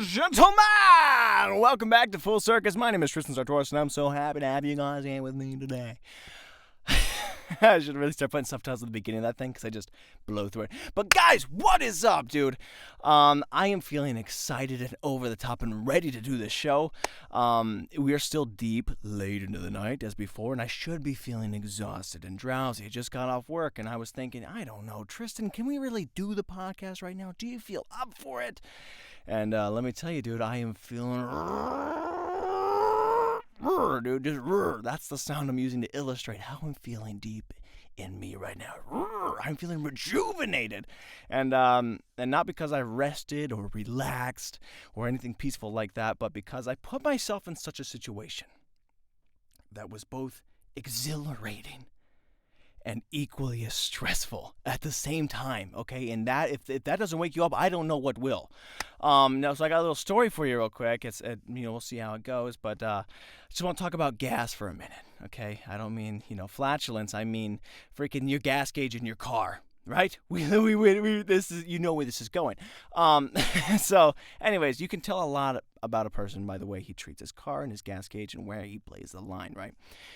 Gentlemen, welcome back to Full Circus. My name is Tristan Sartoris, and I'm so happy to have you guys here with me today. I should really start putting subtitles at the beginning of that thing because I just blow through it. But guys, what is up, dude? I am feeling excited and over the top and ready to do this show. We are still deep late into the night as before, and I should be feeling exhausted and drowsy. I just got off work, and I was thinking, I don't know, Tristan, can we really do the podcast right now? Do you feel up for it? And let me tell you, dude, I am feeling... Dude, just that's the sound I'm using to illustrate how I'm feeling deep in me right now. I'm feeling rejuvenated, and not because I rested or relaxed or anything peaceful like that, but because I put myself in such a situation that was both exhilarating and equally as stressful at the same time, okay? And that, if that doesn't wake you up, I don't know what will. Now, so I got a little story for you real quick. We'll see how it goes, but I just want to talk about gas for a minute, okay? I don't mean, flatulence. I mean freaking your gas gauge in your car, right? This is, where this is going. So, anyways, you can tell a lot about a person by the way he treats his car and his gas gauge and where he plays the line, right?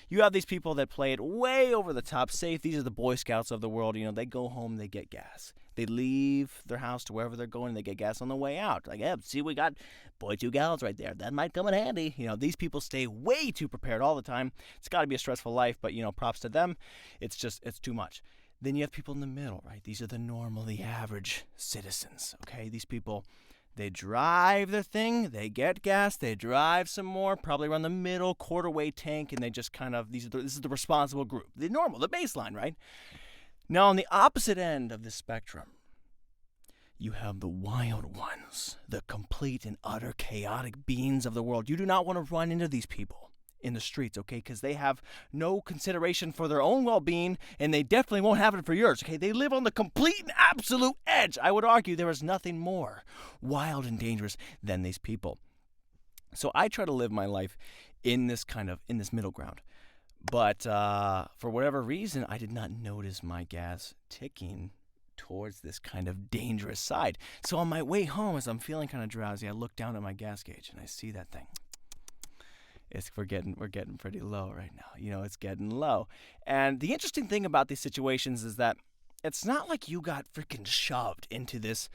You have these people that play it way over the top safe. These are the Boy Scouts of the world. They go home, they get gas. They leave their house to wherever they're going, they get gas on the way out. Like, yeah, see, we got 0.2 gallons right there. That might come in handy. These people stay way too prepared all the time. It's got to be a stressful life, but, props to them. It's too much. Then you have people in the middle, right? These are the normal, the average citizens, okay? These people, they drive their thing, they get gas, they drive some more, probably around the middle, quarter-way tank, and they just kind of, this is the responsible group. The normal, the baseline, right? Now, on the opposite end of the spectrum, you have the wild ones, the complete and utter chaotic beings of the world. You do not want to run into these people in the streets, okay, because they have no consideration for their own well-being, and they definitely won't have it for yours, okay? They live on the complete and absolute edge. I would argue there is nothing more wild and dangerous than these people. So I try to live my life in this middle ground. But for whatever reason, I did not notice my gas ticking towards this kind of dangerous side. So on my way home, as I'm feeling kind of drowsy, I look down at my gas gauge, and I see that thing. We're getting pretty low right now. It's getting low. And the interesting thing about these situations is that it's not like you got freaking shoved into this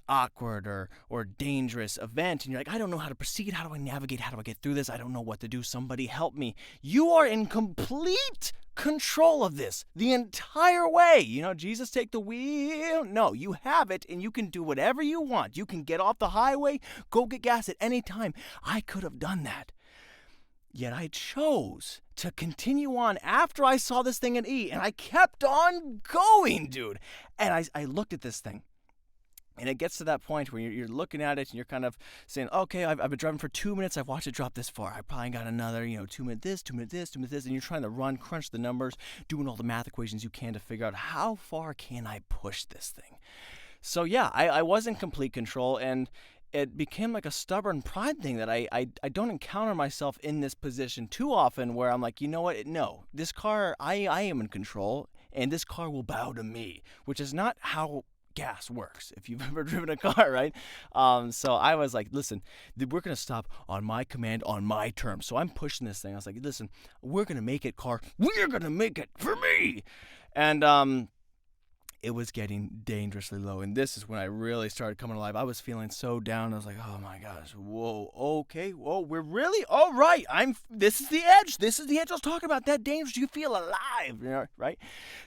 awkward or dangerous event, and you're like, I don't know how to proceed. How do I navigate? How do I get through this? I don't know what to do. Somebody help me. You are in complete control of this the entire way. Jesus, take the wheel. No, you have it, and you can do whatever you want. You can get off the highway, go get gas at any time. I could have done that. Yet I chose to continue on after I saw this thing at E, and I kept on going, dude. And I looked at this thing, and it gets to that point where you're looking at it, and you're kind of saying, okay, I've been driving for 2 minutes. I've watched it drop this far. I probably got another, 2 minutes this, 2 minutes this, 2 minutes this, and you're trying to crunch the numbers, doing all the math equations you can to figure out how far can I push this thing. So yeah, I was in complete control, and it became like a stubborn pride thing that I don't encounter myself in this position too often where I'm like, you know what? No, this car, I am in control, and this car will bow to me, which is not how gas works, if you've ever driven a car, right? So I was like, listen, we're going to stop on my command, on my terms. So I'm pushing this thing. I was like, listen, we're going to make it, car. We're going to make it for me. And it was getting dangerously low, and this is when I really started coming alive. I was feeling so down. I was like, oh my gosh, whoa, okay, whoa, we're really, all right, this is the edge. This is the edge I was talking about, that dangerous. You feel alive, right?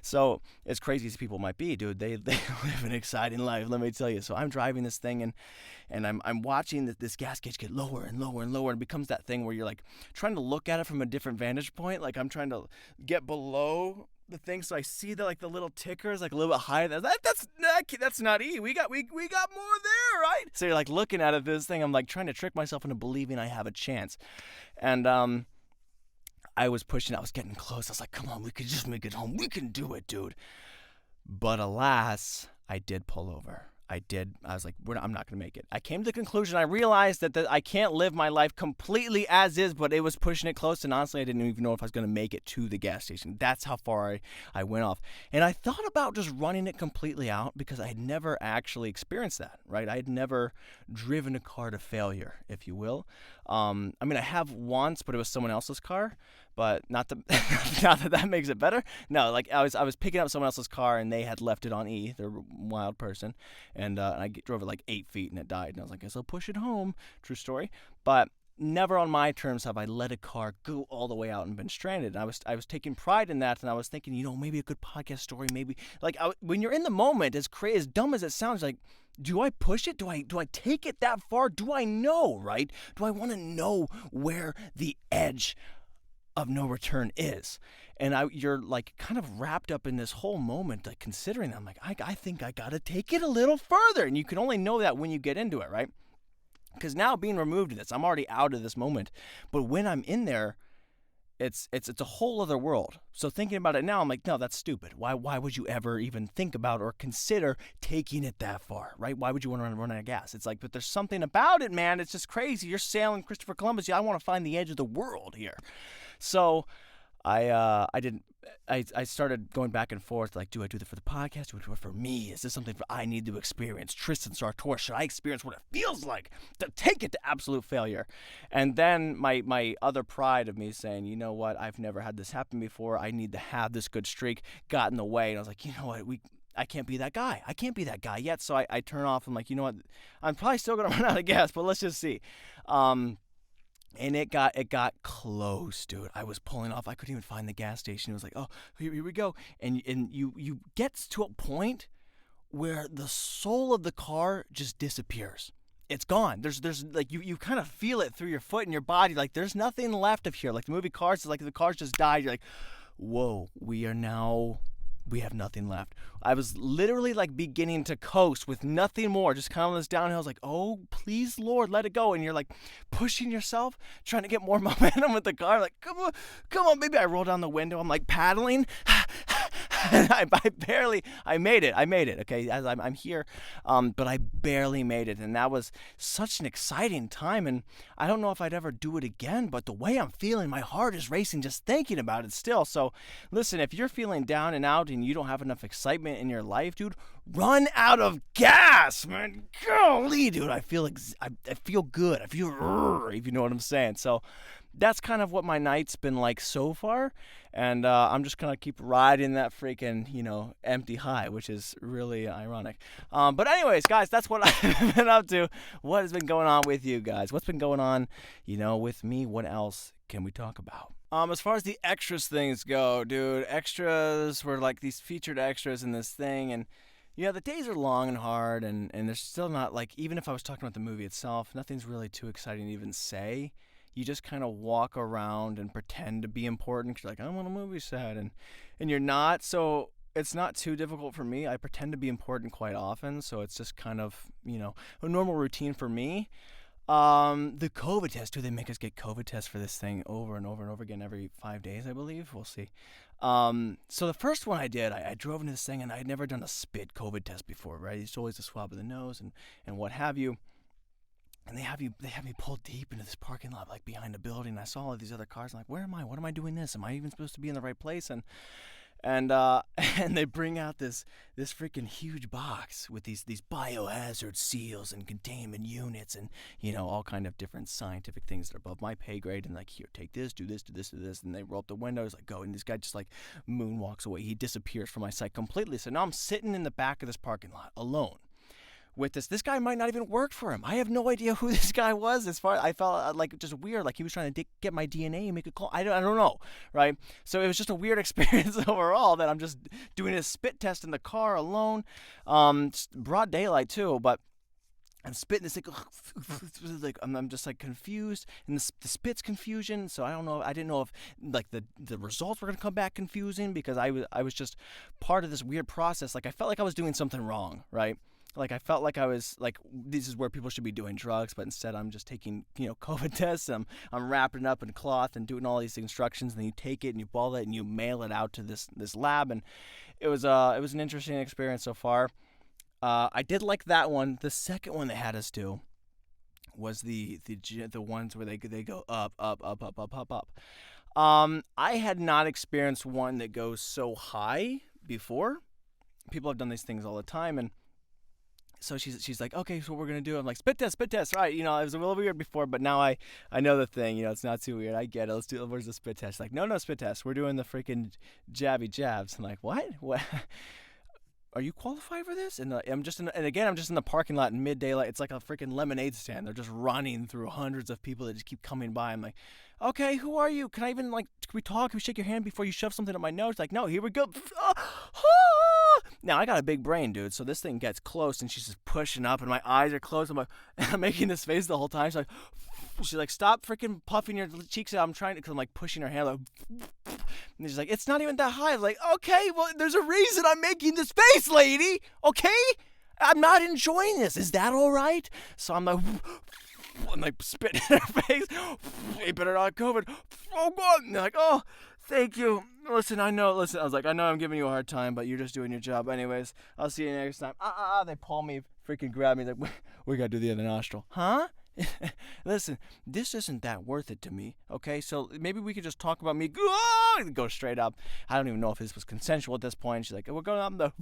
So as crazy as people might be, dude, they live an exciting life, let me tell you. So I'm driving this thing, and I'm watching this gas gauge get lower and lower and lower, and it becomes that thing where you're like trying to look at it from a different vantage point. Like I'm trying to get below the thing, so I see the little tickers like a little bit higher. That's not E. We got more there, right? So you're like looking at it, this thing. I'm like trying to trick myself into believing I have a chance, and I was pushing. I was getting close. I was like, come on, we could just make it home. We can do it, dude. But alas, I did pull over. I was like, I'm not going to make it. I came to the conclusion, I realized that I can't live my life completely as is, but it was pushing it close, and honestly, I didn't even know if I was going to make it to the gas station. That's how far I went off. And I thought about just running it completely out because I had never actually experienced that, right? I had never driven a car to failure, if you will. I mean, I have once, but it was someone else's car. But not that makes it better. No, like I was picking up someone else's car and they had left it on E. They're a wild person, and I drove it like 8 feet and it died. And I was like, I guess I'll push it home. True story. But never on my terms have I let a car go all the way out and been stranded. And I was taking pride in that, and I was thinking, maybe a good podcast story, maybe like when you're in the moment, as dumb as it sounds, like, do I push it? Do I take it that far? Do I know, right? Do I want to know where the edge of no return is? And you're like kind of wrapped up in this whole moment, like considering that. I'm like, I think I gotta take it a little further, and you can only know that when you get into it, right? Because now being removed of this, I'm already out of this moment, but when I'm in there, it's a whole other world. So thinking about it now, I'm like, no, that's stupid. Why would you ever even think about or consider taking it that far, right? Why would you want to run out of gas? It's like, but there's something about it, man. It's just crazy. You're sailing Christopher Columbus. I want to find the edge of the world here. So I started going back and forth, like, do I do that for the podcast? Do I do it for me? Is this something I need to experience? Tristan Sartoris, should I experience what it feels like to take it to absolute failure? And then my other pride of me saying, you know what, I've never had this happen before. I need to have this good streak got in the way. And I was like, you know what, I can't be that guy. I can't be that guy yet. So I turn off. I'm like, you know what, I'm probably still going to run out of gas, but let's just see. And it got close, dude. I was pulling off. I couldn't even find the gas station. It was like, oh, here we go. And you get to a point where the soul of the car just disappears. It's gone. There's like you kind of feel it through your foot and your body. Like there's nothing left of here. Like the movie Cars, it's like the cars just died. You're like, whoa, we have nothing left. I was literally like beginning to coast with nothing more, just kind of this downhill. I was like, oh, please, Lord, let it go. And you're like pushing yourself, trying to get more momentum with the car. Like, come on, baby. I roll down the window. I'm like paddling. And I made it. Okay, as I'm here, but I barely made it, and that was such an exciting time. And I don't know if I'd ever do it again, but the way I'm feeling, my heart is racing just thinking about it still. So, listen, if you're feeling down and out and you don't have enough excitement in your life, dude, run out of gas, man. Golly, dude, I feel good. I feel, if you know what I'm saying. So that's kind of what my night's been like so far, and I'm just gonna keep riding that freaking, empty high, which is really ironic. But anyways, guys, that's what I've been up to. What has been going on with you guys? What's been going on, with me? What else can we talk about? As far as the extras things go, dude, extras were like these featured extras in this thing, and the days are long and hard, and there's still not, like, even if I was talking about the movie itself, nothing's really too exciting to even say. You just kind of walk around and pretend to be important because you're like, I'm on a movie set, and you're not. So it's not too difficult for me. I pretend to be important quite often, so it's just kind of, a normal routine for me. The COVID test, they make us get COVID tests for this thing over and over and over again every 5 days, I believe. We'll see. So the first one I did, I drove into this thing, and I had never done a spit COVID test before, right? It's always a swab of the nose and what have you. And they have me pulled deep into this parking lot, like behind a building. And I saw all of these other cars. I'm like, where am I? What am I doing this? Am I even supposed to be in the right place? And they bring out this freaking huge box with these biohazard seals and containment units and all kind of different scientific things that are above my pay grade. And like, here, take this, do this, do this, do this. And they roll up the windows, like, go. And this guy just like moonwalks away. He disappears from my sight completely. So now I'm sitting in the back of this parking lot alone with this guy. Might not even work for him. I have no idea who this guy was. As far I felt like just weird, like he was trying to get my DNA and make a call. I don't know, right? So it was just a weird experience overall that I'm just doing a spit test in the car alone, broad daylight too, but I'm spitting this like I'm just like confused, and the spit's confusion. So I don't know. I didn't know if like the results were gonna come back confusing because I was just part of this weird process. Like I felt like I was doing something wrong, right? Like I felt like I was like, this is where people should be doing drugs, but instead I'm just taking COVID tests. I'm wrapping it up in cloth and doing all these instructions, and then you take it and you ball it and you mail it out to this lab, and it was an interesting experience so far. I did like that one. The second one they had us do was the ones where they go up, up, up, up, up, up, up. I had not experienced one that goes so high before. People have done these things all the time, and so she's like, okay, so what we're gonna do? I'm like, spit test, right? You know, it was a little weird before, but now I know the thing. You know, it's not too weird. I get it. Let's do. Where's the spit test? Like, no spit test. We're doing the freaking jabby jabs. I'm like, what? What? Are you qualified for this? And I'm just in the parking lot in mid daylight. It's like a freaking lemonade stand. They're just running through hundreds of people that just keep coming by. I'm like, okay, who are you? Can I even can we talk? Can we shake your hand before you shove something up my nose? Like, no, here we go. Now I got a big brain, dude. So this thing gets close, and she's just pushing up, and my eyes are closed. I'm like, I'm making this face the whole time. She's like, stop freaking puffing your cheeks out. I'm trying to, because I'm like pushing her hand. Like, and she's like, it's not even that high. I'm like, okay, well, there's a reason I'm making this face, lady. Okay? I'm not enjoying this. Is that all right? So I'm like spitting in her face. We better not COVID. Oh, God. And they're like, oh, thank you. Listen, I know I'm giving you a hard time, but you're just doing your job anyways. I'll see you next time. They pull me, freaking grab me. Like, we got to do the other nostril. Huh? Listen, this isn't that worth it to me, okay? So maybe we could just talk about me. Go straight up. I don't even know if this was consensual at this point. She's like, we're going up the...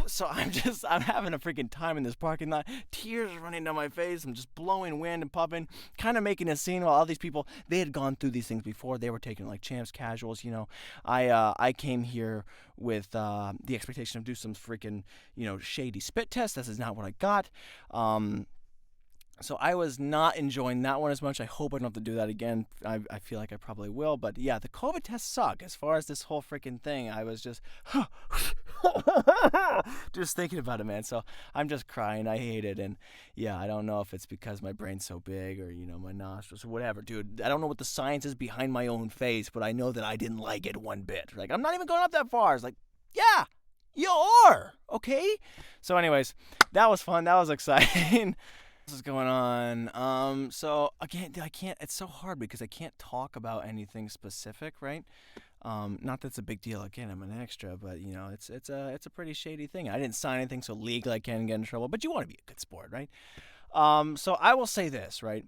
So I'm having a freaking time in this parking lot. Tears are running down my face. I'm just blowing wind and puffing, kind of making a scene while all these people, they had gone through these things before. They were taking like champs casuals, you know. I came here with the expectation of do some freaking, you know, shady spit test. This is not what I got. So I was not enjoying that one as much. I hope I don't have to do that again. I feel like I probably will. But yeah, the COVID tests suck. As far as this whole freaking thing, I was just just thinking about it, man. So I'm just crying. I hate it. And yeah, I don't know if it's because my brain's so big or, you know, my nostrils or whatever. Dude, I don't know what the science is behind my own face, but I know that I didn't like it one bit. Like, I'm not even going up that far. It's like, yeah, you are. Okay? So anyways, that was fun. That was exciting. Is going on. So again, I can't. It's so hard because I can't talk about anything specific, right? Not that's a big deal. Again, I'm an extra, but you know, it's a pretty shady thing. I didn't sign anything, so legally I can't get in trouble. But you want to be a good sport, right? So I will say this, right?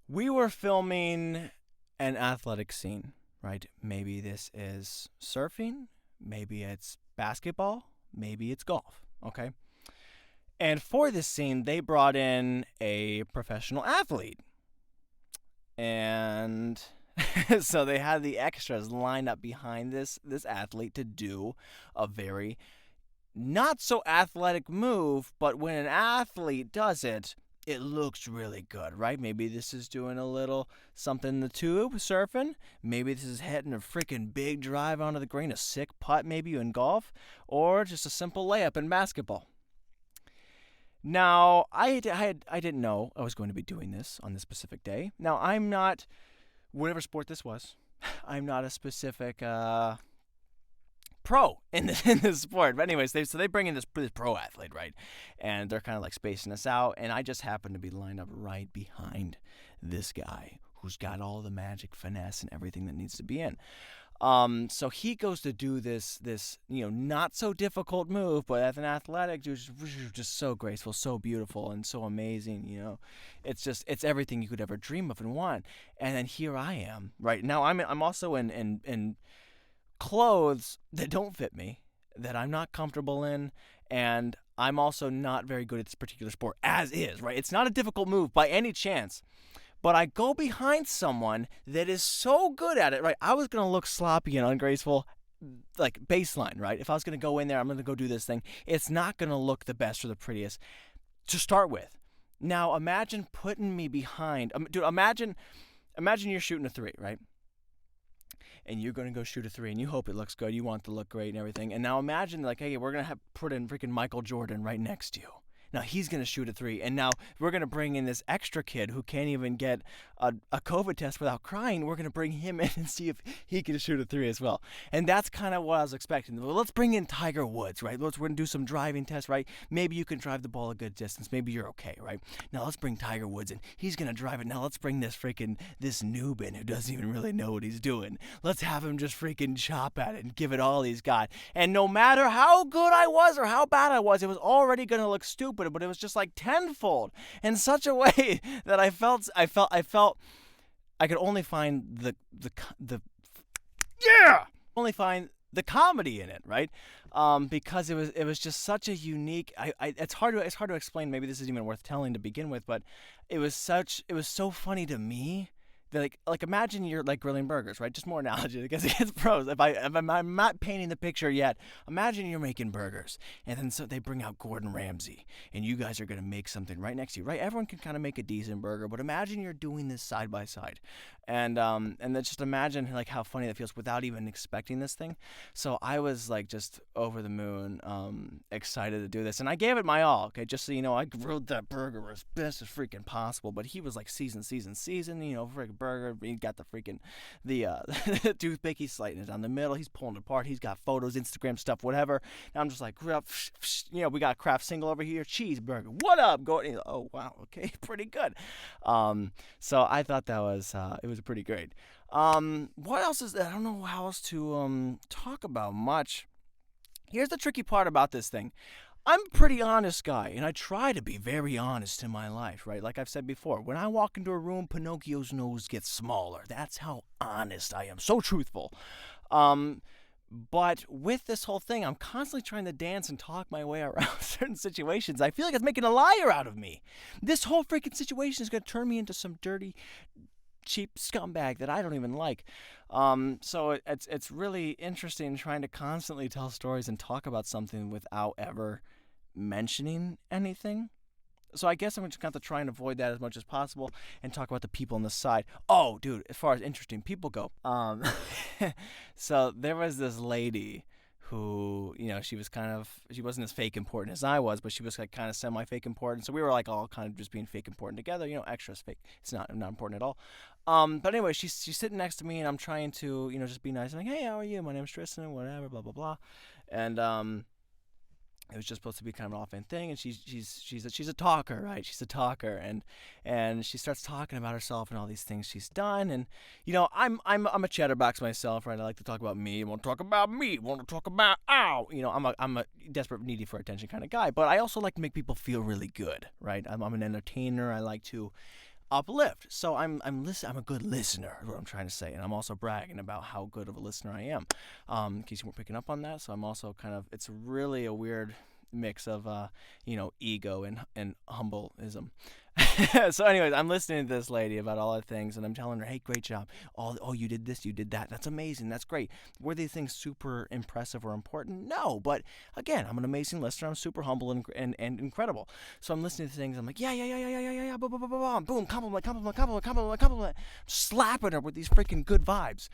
We were filming an athletic scene, right? Maybe this is surfing, maybe it's basketball, maybe it's golf. Okay. And for this scene, they brought in a professional athlete. And so they had the extras lined up behind this athlete to do a very not so athletic move, but when an athlete does it, it looks really good, right? Maybe this is doing a little something in the tube, surfing. Maybe this is hitting a freaking big drive onto the green, a sick putt maybe in golf, or just a simple layup in basketball. Now, I didn't know I was going to be doing this on this specific day. Now, I'm not, whatever sport this was, I'm not a specific pro in this sport. But anyways, they bring in this pro athlete, right? And they're kind of like spacing us out. And I just happen to be lined up right behind this guy who's got all the magic finesse and everything that needs to be in. So he goes to do this, you know, not so difficult move, but as an athletic, just so graceful, so beautiful, and so amazing, you know. It's everything you could ever dream of and want. And then here I am, right? Now I'm also in clothes that don't fit me, that I'm not comfortable in, and I'm also not very good at this particular sport, as is, right? It's not a difficult move by any chance. But I go behind someone that is so good at it, right? I was going to look sloppy and ungraceful, like baseline, right? If I was going to go in there, I'm going to go do this thing. It's not going to look the best or the prettiest to start with. Now, imagine putting me behind. Dude, imagine you're shooting a three, right? And you're going to go shoot a three, and you hope it looks good. You want it to look great and everything. And now imagine, like, hey, we're going to put in freaking Michael Jordan right next to you. Now he's going to shoot a three, and now we're going to bring in this extra kid who can't even get a COVID test without crying. We're going to bring him in and see if he can shoot a 3 as well. And that's kind of what I was expecting. Well, let's bring in Tiger Woods, right? We're going to do some driving tests, right? Maybe you can drive the ball a good distance. Maybe you're okay, right? Now let's bring Tiger Woods in. He's going to drive it. Now let's bring this noob in who doesn't even really know what he's doing. Let's have him just freaking chop at it and give it all he's got. And no matter how good I was or how bad I was, it was already going to look stupid, but it was just like tenfold in such a way that I felt I could only find the only find the comedy in it, right? Because it was just such a unique. It's hard to explain. Maybe this isn't even worth telling to begin with, but it was so funny to me. Like imagine you're like grilling burgers, right? Just more analogy because it's pros. If I'm not painting the picture yet, imagine you're making burgers, and then so they bring out Gordon Ramsay, and you guys are gonna make something right next to you, right? Everyone can kind of make a decent burger, but imagine you're doing this side by side, and then just imagine like how funny that feels without even expecting this thing. So I was like just over the moon, excited to do this, and I gave it my all. Okay, just so you know, I grilled that burger as best as freaking possible, but he was like seasoned, you know, freaking burger. He got the toothpick. He's slicing it down the middle. He's pulling it apart. He's got photos, Instagram stuff, whatever. And I'm just like, you know, we got a Kraft single over here, cheeseburger. What up? Oh wow, okay, pretty good. So I thought that was it was pretty great. What else is that? I don't know how else to talk about much. Here's the tricky part about this thing. I'm a pretty honest guy, and I try to be very honest in my life, right? Like I've said before, when I walk into a room, Pinocchio's nose gets smaller. That's how honest I am. So truthful. But with this whole thing, I'm constantly trying to dance and talk my way around certain situations. I feel like it's making a liar out of me. This whole freaking situation is going to turn me into some dirty, cheap scumbag that I don't even like. So it's really interesting trying to constantly tell stories and talk about something without ever mentioning anything. So I guess I'm just going to have to try and avoid that as much as possible and talk about the people on the side. Oh, dude, as far as interesting people go, so there was this lady who, you know, she wasn't as fake important as I was, but she was like kind of semi-fake important. So we were like all kind of just being fake important together, you know, extra fake. It's not important at all. But anyway, she's sitting next to me, and I'm trying to, you know, just be nice. I'm like, hey, how are you? My name's Tristan, whatever, blah, blah, blah. And it was just supposed to be kind of an offhand thing, and she's a talker, right? She's a talker, and she starts talking about herself and all these things she's done, and you know, I'm a chatterbox myself, right? I like to talk about me. I want to talk about me. I want to talk about you know, I'm a desperate, needy for attention kind of guy, but I also like to make people feel really good, right? I'm an entertainer. I like to uplift. So I'm a good listener, is what I'm trying to say, and I'm also bragging about how good of a listener I am. In case you weren't picking up on that, so I'm also it's really a weird mix of you know, ego and humbleism. So anyways, I'm listening to this lady about all the things, and I'm telling her, hey, great job. Oh, you did this, you did that. That's amazing. That's great. Were these things super impressive or important? No, but again, I'm an amazing listener. I'm super humble and incredible. So I'm listening to things. I'm like, yeah, boom, boom, boom, boom, boom, compliment. Slapping her with these freaking good vibes.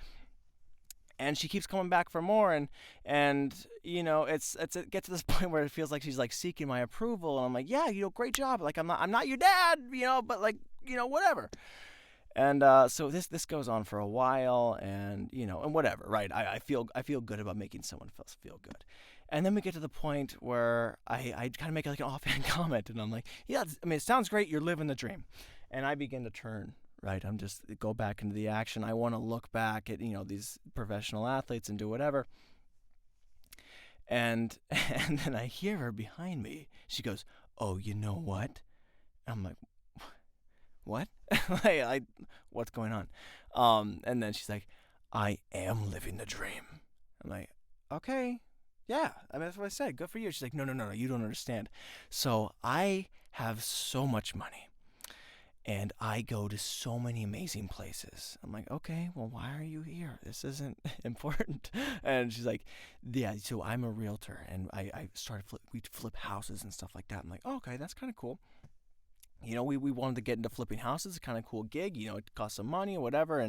And she keeps coming back for more, and you know, it gets to this point where it feels like she's like seeking my approval, and I'm like, yeah, you know, great job. Like I'm not your dad, you know, but like, you know, whatever. And so this goes on for a while, and you know, and whatever, right? I feel good about making someone feel good. And then we get to the point where I kind of make like an offhand comment, and I'm like, yeah, I mean, it sounds great. You're living the dream. And I begin to turn. Right, I'm just go back into the action. I want to look back at, you know, these professional athletes and do whatever. And then I hear her behind me. She goes, "Oh, you know what?" I'm like, "What? like, what's going on?" And then she's like, "I am living the dream." I'm like, "Okay, yeah. I mean, that's what I said. Good for you." She's like, "No, you don't understand. So I have so much money. And I go to so many amazing places." I'm like, okay, well, why are you here? This isn't important. And she's like, yeah, so I'm a realtor, and I started we'd flip houses and stuff like that. I'm like, oh, okay, that's kind of cool. You know, we wanted to get into flipping houses. It's kind of cool gig. You know, it costs some money or whatever.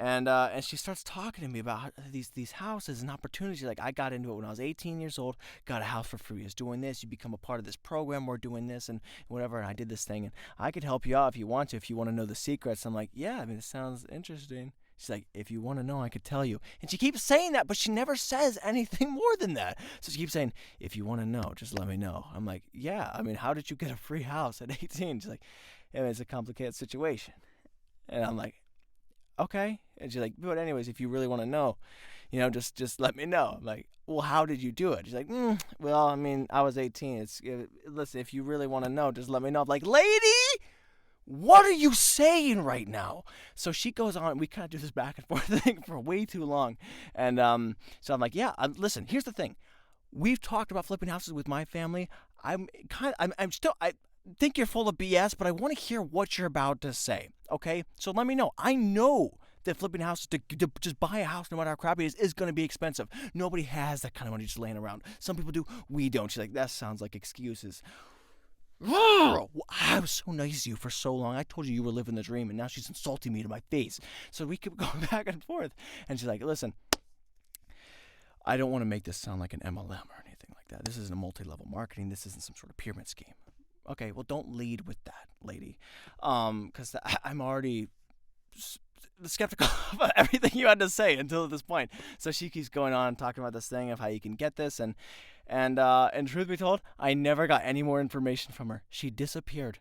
And she starts talking to me about these houses and opportunities. Like, I got into it when I was 18 years old, got a house for free. I was doing this. You become a part of this program. We're doing this and whatever. And I did this thing. And I could help you out if you want to, if you want to know the secrets. I'm like, yeah, I mean, it sounds interesting. She's like, if you want to know, I could tell you. And she keeps saying that, but she never says anything more than that. So she keeps saying, if you want to know, just let me know. I'm like, yeah, I mean, how did you get a free house at 18? She's like, yeah, it's a complicated situation. And I'm like, okay. And she's like, but anyways, if you really want to know, just let me know. I'm like, well, how did you do it? She's like, well, I mean, I was 18. Listen, if you really want to know, just let me know. I'm like, lady, what are you saying right now? So she goes on. We kind of do this back and forth thing for way too long. And so I'm like, yeah, listen, here's the thing. We've talked about flipping houses with my family. I think you're full of BS, but I want to hear what you're about to say. Okay? So let me know. I know that flipping houses to just buy a house, no matter how crappy it is going to be expensive. Nobody has that kind of money just laying around. Some people do. We don't. She's like, that sounds like excuses. I was so nice to you for so long. I told you were living the dream, and now she's insulting me to my face. So we keep going back and forth. And she's like, listen, I don't want to make this sound like an MLM or anything like that. This isn't a multi-level marketing. This isn't some sort of pyramid scheme. Okay, well, don't lead with that, lady. Because I'm already skeptical about everything you had to say until this point. So she keeps going on talking about this thing of how you can get this, and truth be told, I never got any more information from her. She disappeared.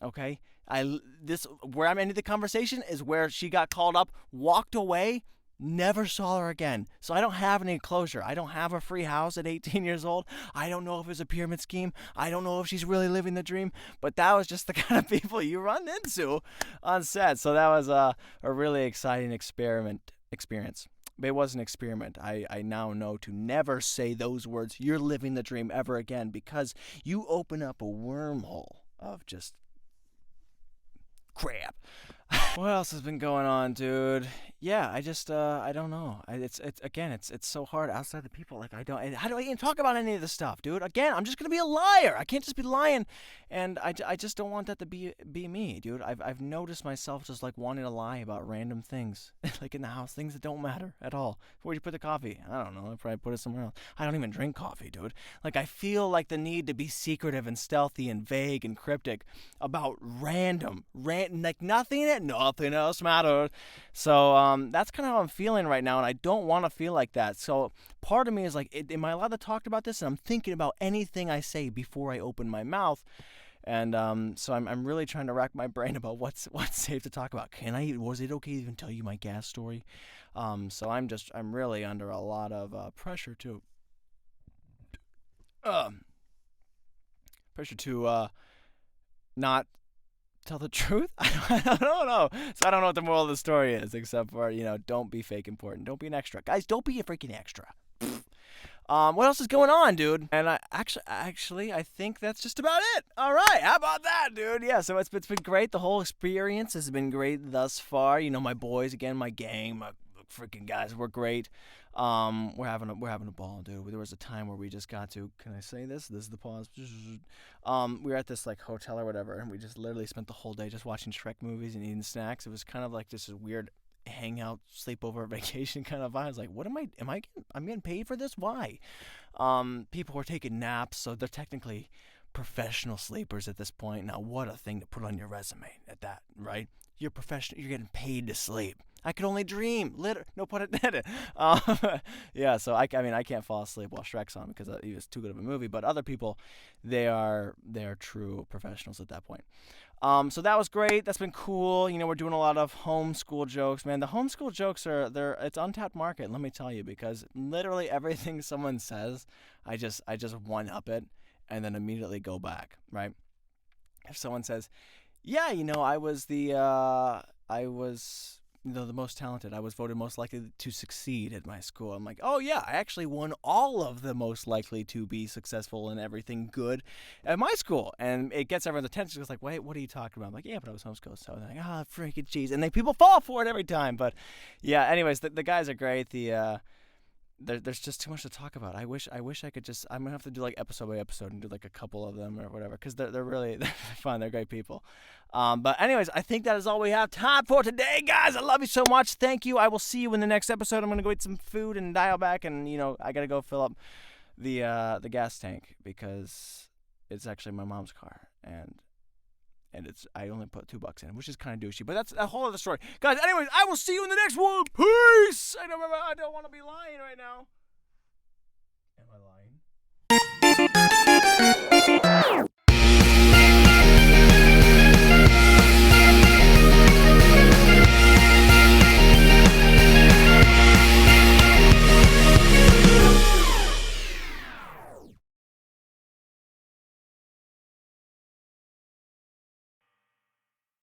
Okay, where I'm ending the conversation is where she got called up, walked away, never saw her again. So I don't have any closure. I don't have a free house at 18 years old. I don't know if it's a pyramid scheme. I don't know if she's really living the dream. But that was just the kind of people you run into on set. So that was a really exciting experience. But it was an experiment. I now know to never say those words, you're living the dream, ever again, because you open up a wormhole of just crap. What else has been going on, dude? Yeah, I don't know. It's so hard outside the people. Like, how do I even talk about any of this stuff, dude? Again, I'm just gonna be a liar. I can't just be lying, and I just don't want that to be me, dude. I've noticed myself just like wanting to lie about random things, like in the house, things that don't matter at all. Where'd you put the coffee? I don't know. I probably put it somewhere else. I don't even drink coffee, dude. Like, I feel like the need to be secretive and stealthy and vague and cryptic about like nothing else matters. So that's kind of how I'm feeling right now, and I don't want to feel like that. So part of me is like, am I allowed to talk about this? And I'm thinking about anything I say before I open my mouth. And so I'm really trying to rack my brain about what's safe to talk about. Was it okay to even tell you my gas story? So I'm really under a lot of pressure to not tell the truth. I don't know. So I don't know what the moral of the story is, except for, don't be fake important. Don't be an extra. Guys, don't be a freaking extra. What else is going on, dude? And I actually I think that's just about it. All right, how about that, dude? Yeah, so it's been great. The whole experience has been great thus far. My boys, again, my gang, my freaking guys were great. We're having a ball, dude. There was a time where we just got to, can I say this? This is the pause. We were at this like hotel or whatever, and we just literally spent the whole day just watching Shrek movies and eating snacks. It was kind of like just a weird hangout, sleepover, vacation kind of vibe. I was like, I'm getting paid for this? Why? People were taking naps, so they're technically professional sleepers at this point. Now, what a thing to put on your resume at that, right? You're professional. You're getting paid to sleep. I could only dream. No pun intended. Yeah, so I can't fall asleep while Shrek's on because it was too good of a movie. But other people, they're true professionals at that point. So that was great. That's been cool. We're doing a lot of homeschool jokes, man. The homeschool jokes it's untapped market. Let me tell you, because literally everything someone says, I just one up it and then immediately go back. Right? If someone says, yeah, I was the most talented. I was voted most likely to succeed at my school. I'm like, oh yeah, I actually won all of the most likely to be successful and everything good at my school. And it gets everyone's attention. It's like, wait, what are you talking about? I'm like, yeah, but I was homeschooled. So they're like, freaking jeez. And then people fall for it every time. But yeah, anyways, the guys are great. there's just too much to talk about. I wish I could just. I'm gonna have to do like episode by episode and do like a couple of them or whatever, because they're really they're fun. They're great people. But anyways, I think that is all we have time for today, guys. I love you so much. Thank you. I will see you in the next episode. I'm gonna go eat some food and dial back, and I gotta go fill up the gas tank because it's actually my mom's car, and I only put $2 in, which is kind of douchey, but that's a whole other story. Guys, anyways, I will see you in the next one. Peace! I don't want to be lying right now. Am I lying?